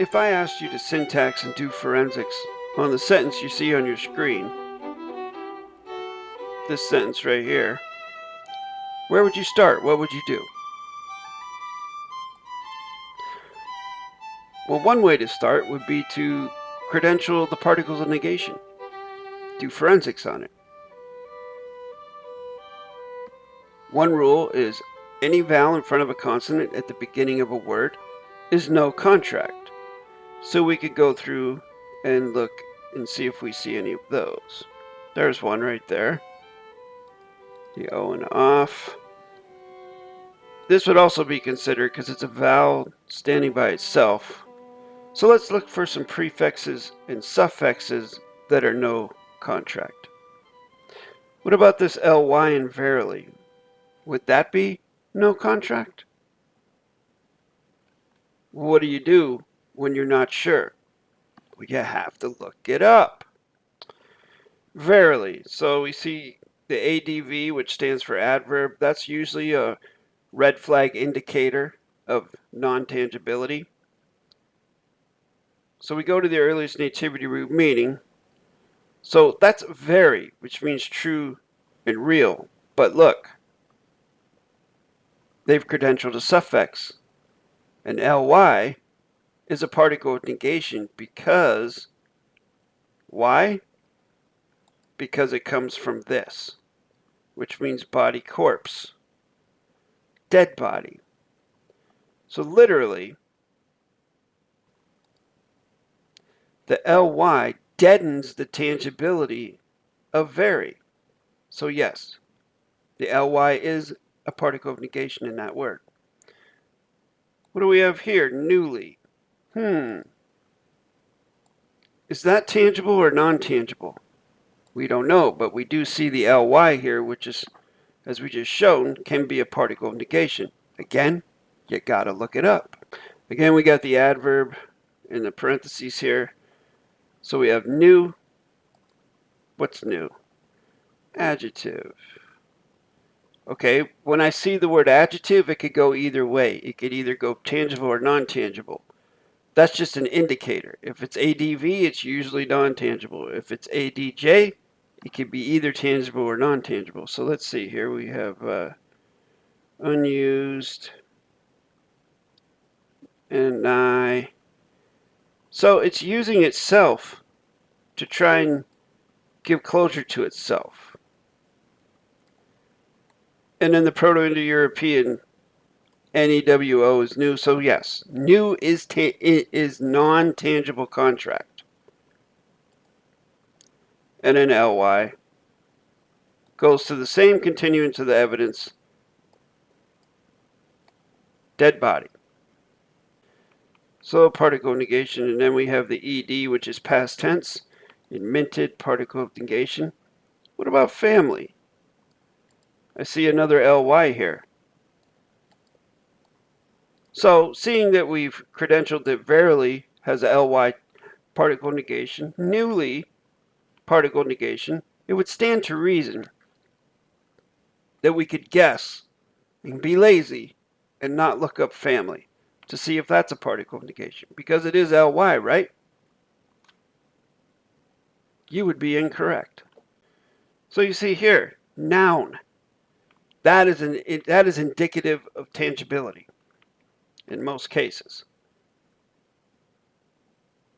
if I asked you to syntax and do forensics on the sentence you see on your screen, this sentence right here, where would you start? What would you do? Well, one way to start would be to credential the particles of negation. Do forensics on it. One rule is any vowel in front of a consonant at the beginning of a word is no contract. So we could go through and look and see if we see any of those. There's one right there. The O and off. This would also be considered because it's a vowel standing by itself. So let's look for some prefixes and suffixes that are no contract. What about this ly and verily? Would that be no contract? What do you do when you're not sure? Well, you have to look it up. Verily. So we see the ADV, which stands for adverb. That's usually a red flag indicator of non-tangibility. So we go to the earliest nativity root meaning. So that's very, which means true and real. But look, they've credentialed a suffix. And ly is a particle of negation because, why? Because it comes from this, which means body corpse, dead body. So literally, the ly deadens the tangibility of very. So yes, the ly is a particle of negation in that word. What do we have here? Newly. Is that tangible or non-tangible? We don't know, but we do see the ly here, which is, as we just shown, can be a particle of negation. Again, you gotta look it up. Again, we got the adverb in the parentheses here. So we have new. What's new? Adjective. Okay, when I see the word adjective, it could go either way. It could either go tangible or non-tangible. That's just an indicator. If it's ADV, it's usually non-tangible. If it's ADJ, it could be either tangible or non-tangible. So let's see here. We have unused and I. So it's using itself to try and give closure to itself. And then the Proto-Indo-European NEWO is new. So yes, new is non-tangible contract. And then ly goes to the same continuance of the evidence, dead body. So particle of negation, and then we have the ed, which is past tense, in minted particle of negation. What about family? I see another ly here. So seeing that we've credentialed that verily has a ly particle negation, newly particle negation, it would stand to reason that we could guess and be lazy and not look up family to see if that's a particle of negation, because it is ly, right? You would be incorrect. So you see here, noun. That is indicative of tangibility in most cases.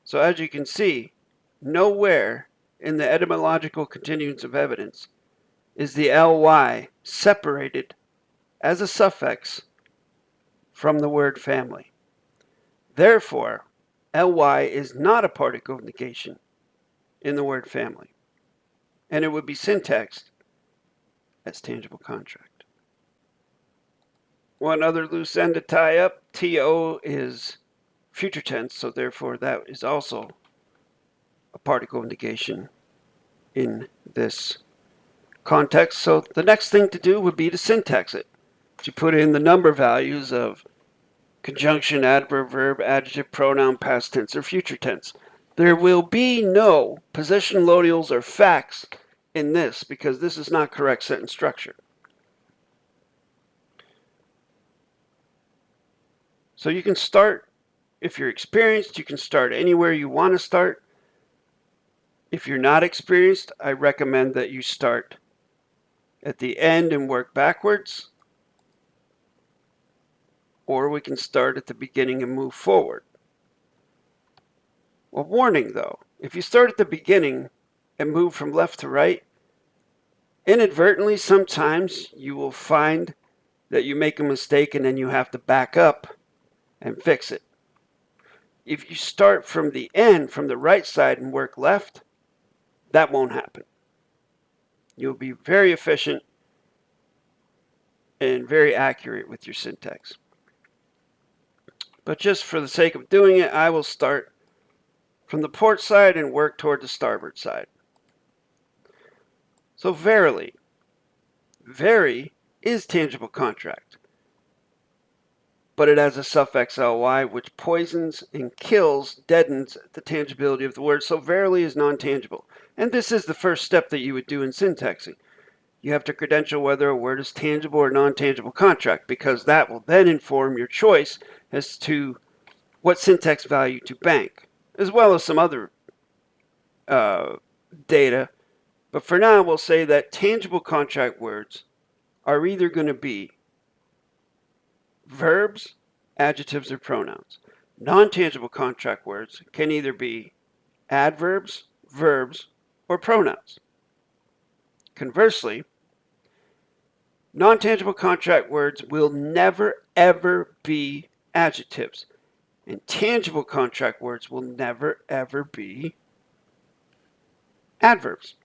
So as you can see, nowhere in the etymological continuance of evidence is the ly separated as a suffix from the word family. Therefore, ly is not a particle of negation in the word family, and it would be syntaxed as tangible contract. One other loose end to tie up, to is future tense, so therefore that is also a particle of negation in this context. So the next thing to do would be to syntax it. To put in the number values of conjunction, adverb, verb, adjective, pronoun, past tense, or future tense. There will be no position loadials or facts in this because this is not correct sentence structure. So you can start If you're experienced, you can start anywhere you want to start. If you're not experienced, I recommend that you start at the end and work backwards. Or we can start at the beginning and move forward. A warning though, if you start at the beginning and move from left to right, inadvertently sometimes you will find that you make a mistake and then you have to back up and fix it. If you start from the end, from the right side and work left, that won't happen. You'll be very efficient and very accurate with your syntax. But just for the sake of doing it, I will start from the port side and work toward the starboard side. So verily, very is tangible contract, but it has a suffix ly which poisons and kills, deadens the tangibility of the word. So verily is non-tangible. And this is the first step that you would do in syntaxing. You have to credential whether a word is tangible or non-tangible contract, because that will then inform your choice as to what syntax value to bank, as well as some other data. But for now, we'll say that tangible contract words are either going to be verbs, adjectives, or pronouns. Non-tangible contract words can either be adverbs, verbs, or pronouns. Conversely, non-tangible contract words will never, ever be adjectives. And tangible contract words will never, ever be adverbs.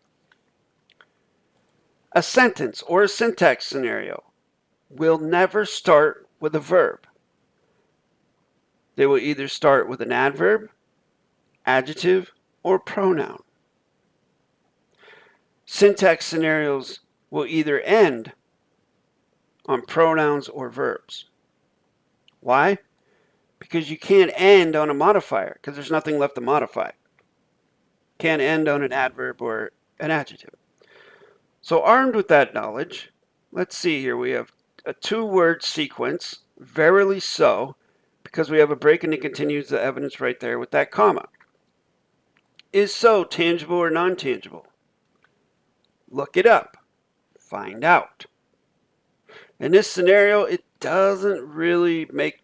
A sentence or a syntax scenario will never start with a verb. They will either start with an adverb, adjective, or pronoun. Syntax scenarios will either end on pronouns or verbs. Why? Because you can't end on a modifier, because there's nothing left to modify. Can't end on an adverb or an adjective. So armed with that knowledge, let's see here. We have a two-word sequence, verily so, because we have a break and it continues the evidence right there with that comma. Is so tangible or non-tangible? Look it up. Find out. In this scenario, it doesn't really make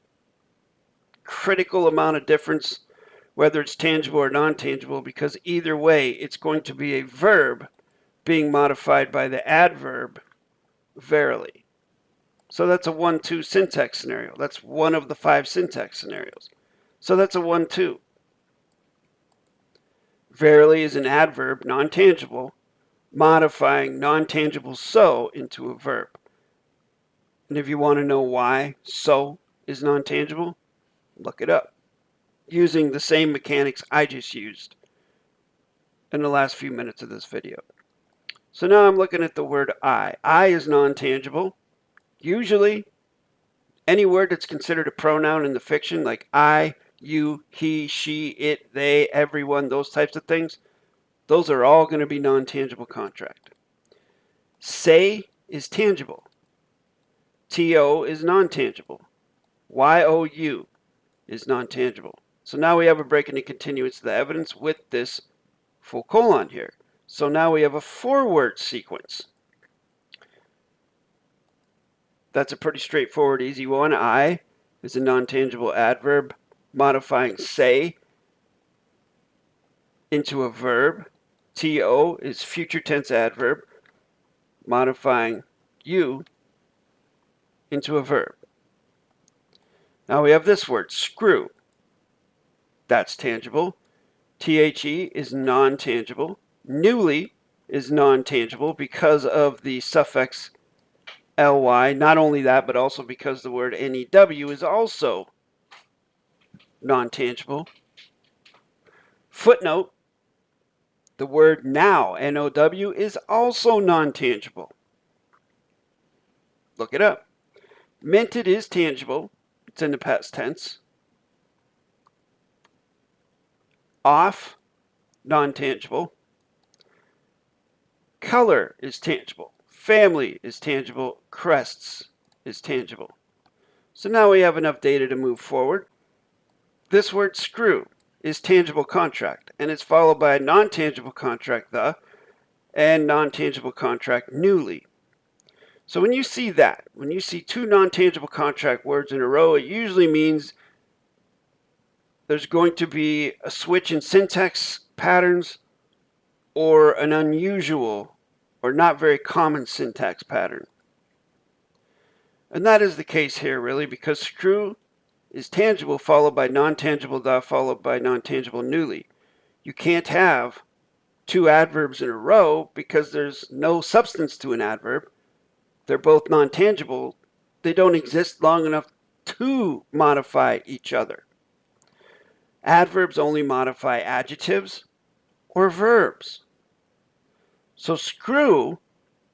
critical amount of difference whether it's tangible or non-tangible, because either way, it's going to be a verb being modified by the adverb verily. So that's a 1-2 syntax scenario. That's one of the 5 syntax scenarios. So that's a 1-2. Verily is an adverb, non-tangible, modifying non-tangible so into a verb. And if you want to know why so is non-tangible, look it up using the same mechanics I just used in the last few minutes of this video. So now I'm looking at the word I. I is non-tangible. Usually, any word that's considered a pronoun in the fiction, like I, you, he, she, it, they, everyone, those types of things, those are all going to be non-tangible contract. Say is tangible. TO is non-tangible. YOU is non-tangible. So now we have a break and a continuance of the evidence with this full colon here. So now we have a 4-word sequence. That's a pretty straightforward, easy one. I is a non-tangible adverb modifying say into a verb. TO is future tense adverb modifying you into a verb. Now we have this word, screw. That's tangible. THE is non-tangible. Newly is non-tangible because of the suffix ly. Not only that, but also because the word new is also non-tangible. Footnote, the word now, now, is also non-tangible. Look it up. Minted is tangible. It's in the past tense. Off, non-tangible. Color is tangible. Family is tangible. Crests is tangible. So now we have enough data to move forward. This word screw is tangible contract, and it's followed by a non-tangible contract, the, and non-tangible contract, newly. So when you see that, when you see two non-tangible contract words in a row, it usually means there's going to be a switch in syntax patterns or an unusual or not very common syntax pattern. And that is the case here, really, because screw is tangible followed by non-tangible the followed by non-tangible newly. You can't have two adverbs in a row because there's no substance to an adverb. They're both non-tangible. They don't exist long enough to modify each other. Adverbs only modify adjectives or verbs. So screw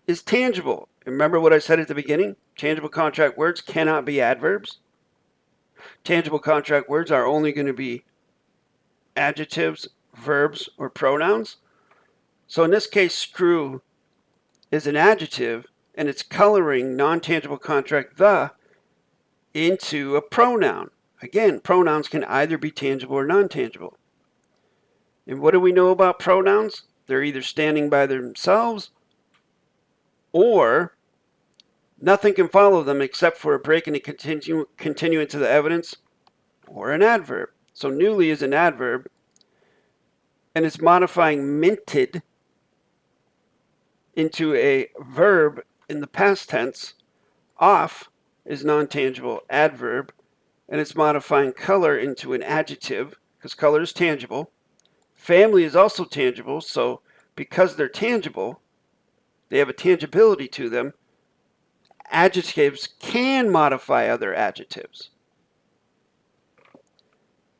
is tangible. Remember what I said at the beginning? Tangible contract words cannot be adverbs. Tangible contract words are only going to be adjectives, verbs, or pronouns. So in this case, screw is an adjective, and it's coloring non-tangible contract the into a pronoun. Again, pronouns can either be tangible or non-tangible. And what do we know about pronouns? They're either standing by themselves or nothing can follow them except for a break and a continuance to the evidence or an adverb. So newly is an adverb, and it's modifying minted into a verb in the past tense. Off is non-tangible adverb, and it's modifying color into an adjective because color is tangible. Family is also tangible, so because they're tangible, they have a tangibility to them. Adjectives can modify other adjectives.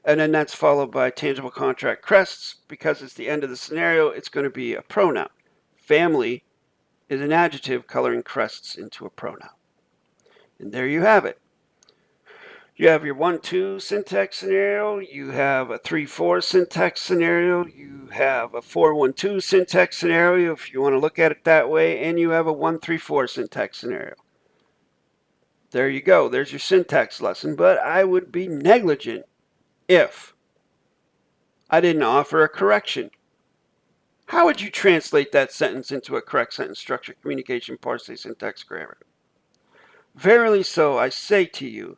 And then that's followed by tangible contract crests. Because it's the end of the scenario, it's going to be a pronoun. Family is an adjective coloring crests into a pronoun. And there you have it. You have your 1-2 syntax scenario, you have a 3-4 syntax scenario, you have a 4-1-2 syntax scenario if you want to look at it that way, and you have a 1-3-4 syntax scenario. There you go. There's your syntax lesson, but I would be negligent if I didn't offer a correction. How would you translate that sentence into a correct sentence structure, communication, parse, syntax, grammar? Verily so, I say to you,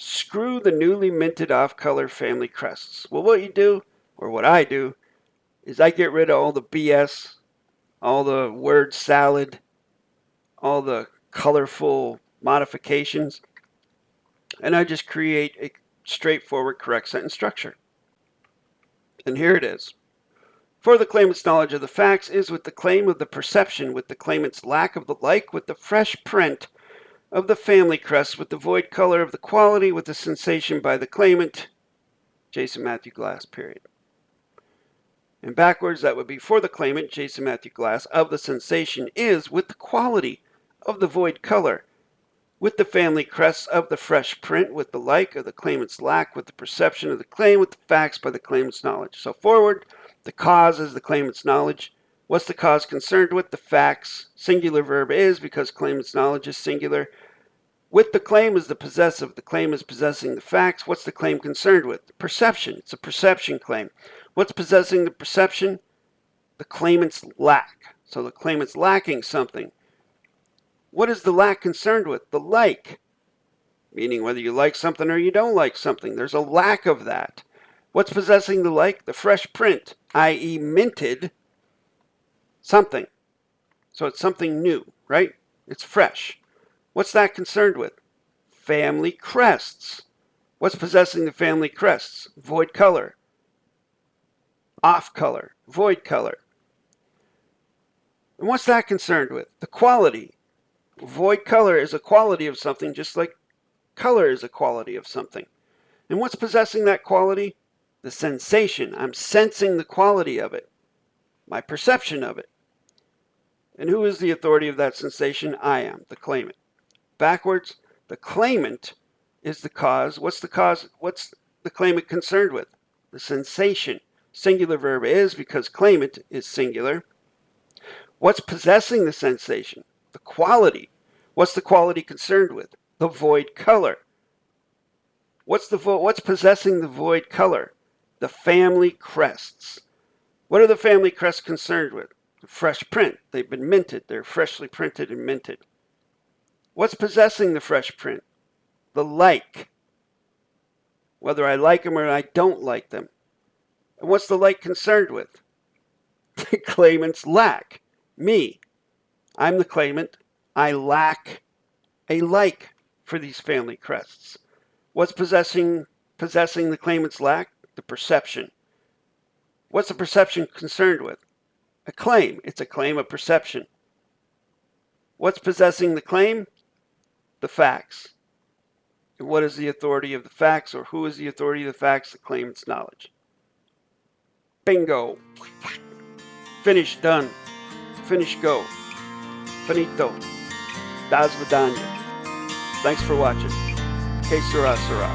screw the newly minted off-color family crests. Well, what you do, or what I do, is I get rid of all the BS, all the word salad, all the colorful modifications, and I just create a straightforward correct sentence structure. And here it is. For the claimant's knowledge of the facts is with the claim of the perception, with the claimant's lack of the like, with the fresh print of the family crest, with the void color of the quality, with the sensation by the claimant, Jason Matthew Glass, period. And backwards, that would be for the claimant, Jason Matthew Glass, of the sensation is with the quality of the void color, with the family crests of the fresh print, with the like of the claimant's lack, with the perception of the claim, with the facts by the claimant's knowledge. So forward, the cause is the claimant's knowledge. What's the cause concerned with? The facts. Singular verb is because claimant's knowledge is singular. With the claim is the possessive. The claim is possessing the facts. What's the claim concerned with? The perception. It's a perception claim. What's possessing the perception? The claimant's lack. So the claimant's lacking something. What is the lack concerned with? The like. Meaning whether you like something or you don't like something. There's a lack of that. What's possessing the like? The fresh print, i.e. minted something. So it's something new, right? It's fresh. What's that concerned with? Family crests. What's possessing the family crests? Void color. Off color. Void color. And what's that concerned with? The quality. Void color is a quality of something just like color is a quality of something. And what's possessing that quality? The sensation. I'm sensing the quality of it. My perception of it. And who is the authority of that sensation? I am, the claimant. Backwards, the claimant is the cause. What's the cause? What's the claimant concerned with? The sensation. Singular verb is because claimant is singular. What's possessing the sensation? The quality. What's the quality concerned with? The void color. What's possessing the void color? The family crests. What are the family crests concerned with? The fresh print. They've been minted. They're freshly printed and minted. What's possessing the fresh print? The like. Whether I like them or I don't like them. And what's the like concerned with? The claimant's lack. Me. I'm the claimant. I lack a like for these family crests. What's possessing the claimant's lack? The perception. What's the perception concerned with? A claim. It's a claim of perception. What's possessing the claim? The facts. And what is the authority of the facts, or who is the authority of the facts? The claimant's knowledge. Bingo. Finish, done. Finish, go. Finito. Das vidanya. Thanks for watching. Que sera, sera.